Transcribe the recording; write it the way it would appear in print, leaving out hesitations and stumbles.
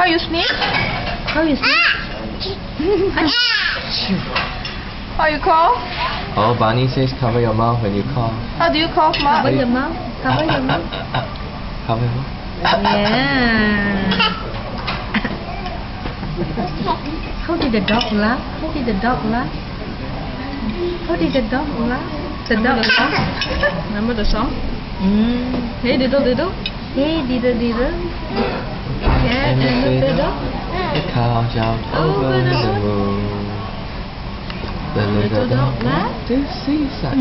How you sneeze? How you sneeze? How you cough? Oh, Barney says cover your mouth when you cough. How do you cough, Mark? Cover your mouth. Cover your mouth. Cover your mouth. Yeah. How did the dog laugh? How did the dog laugh? How did the dog laugh? The dog laugh. Remember the song? Hey diddle diddle. Hey, diddle diddle. Yeah, and the dog. The cow jumped over the moon. The little dog laughed to see such.